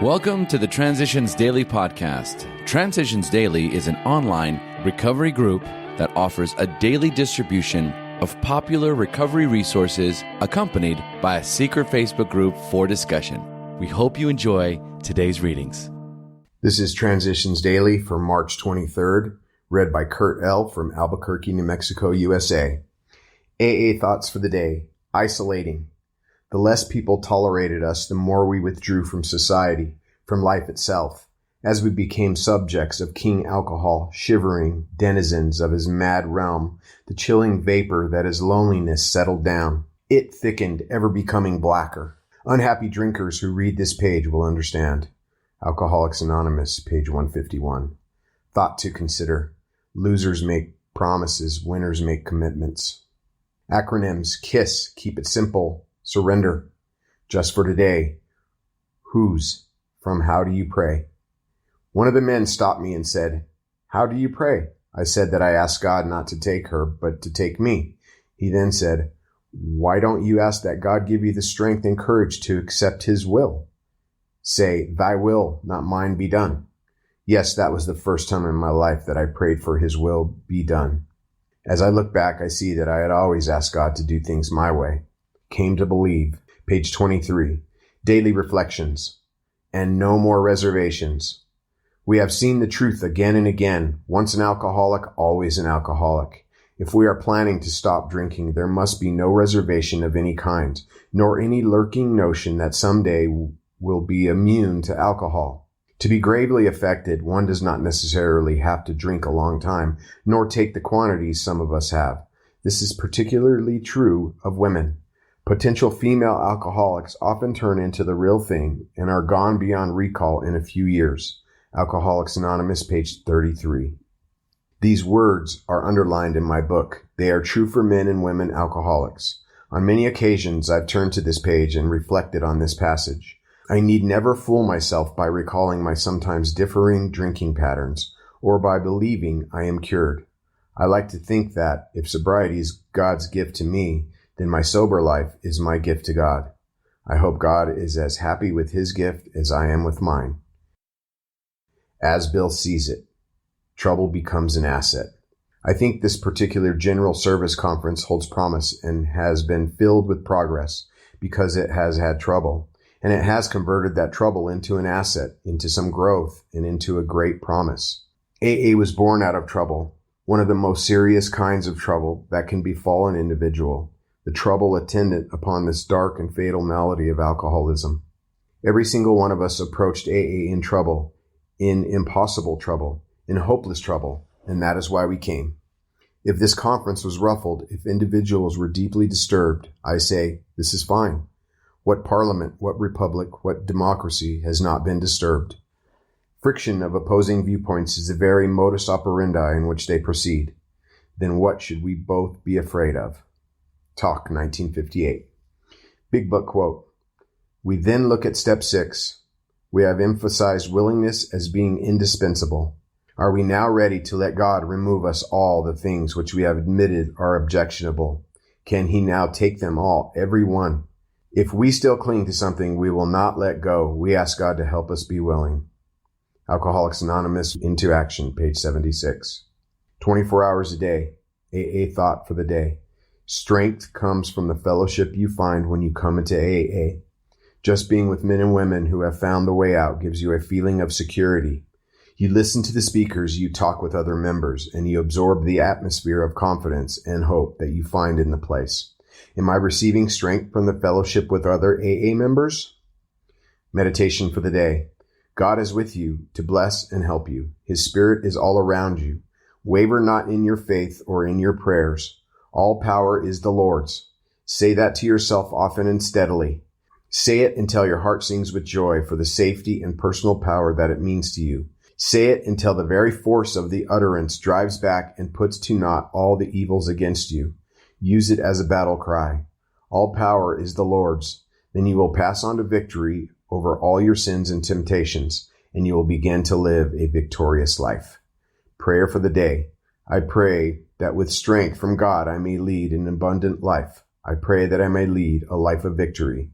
Welcome to the Transitions Daily podcast. Transitions Daily is an online recovery group that offers a daily distribution of popular recovery resources accompanied by a secret Facebook group for discussion. We hope you enjoy today's readings. This is Transitions Daily for March 23rd, read by Kurt L. from Albuquerque, New Mexico, USA. AA thoughts for the day. Isolating. The less people tolerated us, the more we withdrew from society, from life itself, as we became subjects of King Alcohol, shivering denizens of his mad realm, the chilling vapor that is loneliness settled down. It thickened, ever becoming blacker. Unhappy drinkers who read this page will understand. Alcoholics Anonymous, page 151. Thought to consider. Losers make promises, winners make commitments. Acronyms: KISS, keep it simple. Surrender. Just for today. Whose? From How Do You Pray? One of the men stopped me and said, "How do you pray?" I said that I asked God not to take her, but to take me. He then said, "Why don't you ask that God give you the strength and courage to accept His will? Say, 'Thy will, not mine, be done.'" Yes, that was the first time in my life that I prayed for His will be done. As I look back, I see that I had always asked God to do things my way. Came to believe. Page 23. Daily Reflections. And no more reservations. We have seen the truth again and again. Once an alcoholic, always an alcoholic. If we are planning to stop drinking, there must be no reservation of any kind, nor any lurking notion that someday will be immune to alcohol. To be gravely affected, one does not necessarily have to drink a long time, nor take the quantities some of us have. This is particularly true of women. Potential female alcoholics often turn into the real thing and are gone beyond recall in a few years. Alcoholics Anonymous, page 33. These words are underlined in my book. They are true for men and women alcoholics. On many occasions, I've turned to this page and reflected on this passage. I need never fool myself by recalling my sometimes differing drinking patterns or by believing I am cured. I like to think that if sobriety is God's gift to me, then my sober life is my gift to God. I hope God is as happy with His gift as I am with mine. As Bill sees it, trouble becomes an asset. I think this particular General Service Conference holds promise and has been filled with progress because it has had trouble, and it has converted that trouble into an asset, into some growth, and into a great promise. AA was born out of trouble, one of the most serious kinds of trouble that can befall an individual. The trouble attendant upon this dark and fatal malady of alcoholism. Every single one of us approached AA in trouble, in impossible trouble, in hopeless trouble, and that is why we came. If this conference was ruffled, if individuals were deeply disturbed, I say, this is fine. What parliament, what republic, what democracy has not been disturbed? Friction of opposing viewpoints is the very modus operandi in which they proceed. Then what should we both be afraid of? Talk, 1958. Big Book quote. We then look at step 6. We have emphasized willingness as being indispensable. Are we now ready to let God remove us all the things which we have admitted are objectionable? Can He now take them all, every one? If we still cling to something we will not let go, we ask God to help us be willing. Alcoholics Anonymous, Into Action, page 76. 24 hours a day. AA thought for the day. Strength comes from the fellowship you find when you come into AA. Just being with men and women who have found the way out gives you a feeling of security. You listen to the speakers, you talk with other members, and you absorb the atmosphere of confidence and hope that you find in the place. Am I receiving strength from the fellowship with other AA members? Meditation for the day. God is with you to bless and help you. His Spirit is all around you. Waver not in your faith or in your prayers. All power is the Lord's. Say that to yourself often and steadily. Say it until your heart sings with joy for the safety and personal power that it means to you. Say it until the very force of the utterance drives back and puts to naught all the evils against you. Use it as a battle cry. All power is the Lord's. Then you will pass on to victory over all your sins and temptations, and you will begin to live a victorious life. Prayer for the day. I pray that with strength from God I may lead an abundant life. I pray that I may lead a life of victory.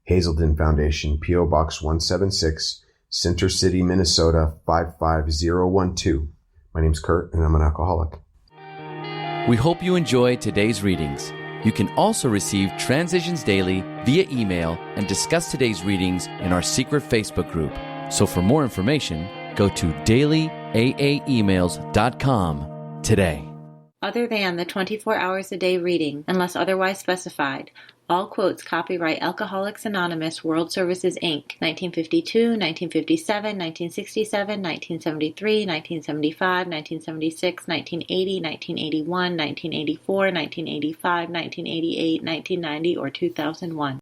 Hazelden Foundation, P.O. Box 176, Center City, Minnesota 55012. My name's Kurt, and I'm an alcoholic. We hope you enjoyed today's readings. You can also receive Transitions Daily via email and discuss today's readings in our secret Facebook group. So for more information, go to dailyaaemails.com today. Other than the 24 hours a day reading, unless otherwise specified, all quotes copyright Alcoholics Anonymous World Services, Inc., 1952, 1957, 1967, 1973, 1975, 1976, 1980, 1981, 1984, 1985, 1988, 1990, or 2001.